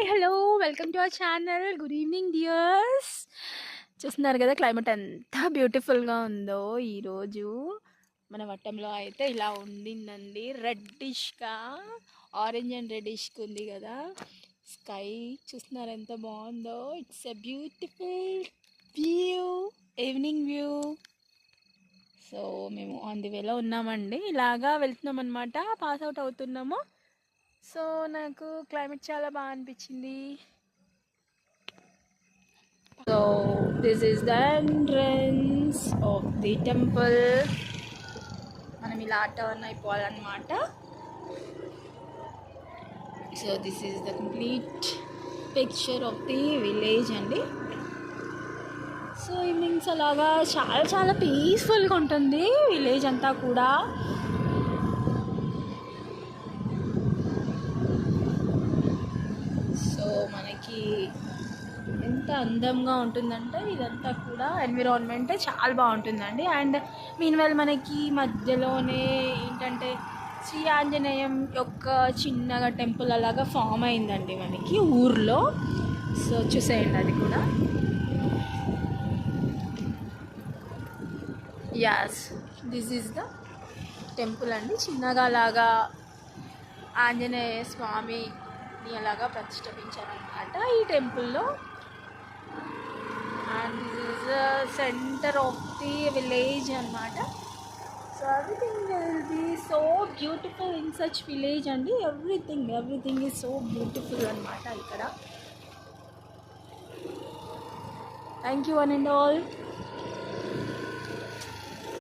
Hi hello welcome to our channel. Good evening dears. చూస్తున్నారు కదా climate ఎంత బ్యూటిఫుల్గా ఉందో. ఈరోజు మన వట్టంలో అయితే ఇలా ఉండిందండి, రెడ్డిష్గా, ఆరెంజ్ అండ్ రెడ్డిష్గా ఉంది కదా. స్కై చూస్తున్నారు ఎంత బాగుందో. It's a beautiful view, evening view. So మేము ఆన్ ది వేలో ఉన్నామండి, ఇలాగా వెళ్తున్నాం అనమాట, పాస్ అవుట్ అవుతున్నాము. సో నాకు క్లైమేట్ చాలా బాగా అనిపించింది. So this is the entrance of the temple. మనం ఇలా టర్న్ అయిపోవాలన్నమాట. So this is the complete picture of the village అండి. సో ఈవినింగ్స్ అలాగా చాలా చాలా పీస్ఫుల్గా ఉంటుంది విలేజ్ అంతా కూడా. సో మనకి ఎంత అందంగా ఉంటుందంటే ఇదంతా కూడా ఎన్విరాన్మెంట్ చాలా బాగుంటుందండి. అండ్ మీన్వెల్ మనకి మధ్యలోనే ఏంటంటే శ్రీ ఆంజనేయం యొక్క చిన్నగా టెంపుల్ అలాగా ఫామ్ అయిందండి మనకి ఊర్లో. సో చూసేయండి అది కూడా. Yes, this is the temple అండి. చిన్నగా అలాగా ఆంజనేయ స్వామిని అలాగా ప్రతిష్ఠించారనమాట ఈ టెంపుల్లో. And this is the centre of the village అనమాట. So everything will be so beautiful in such village అండి. ఎవ్రీథింగ్ ఈజ్ సో బ్యూటిఫుల్ అనమాట ఇక్కడ. Thank you one and all.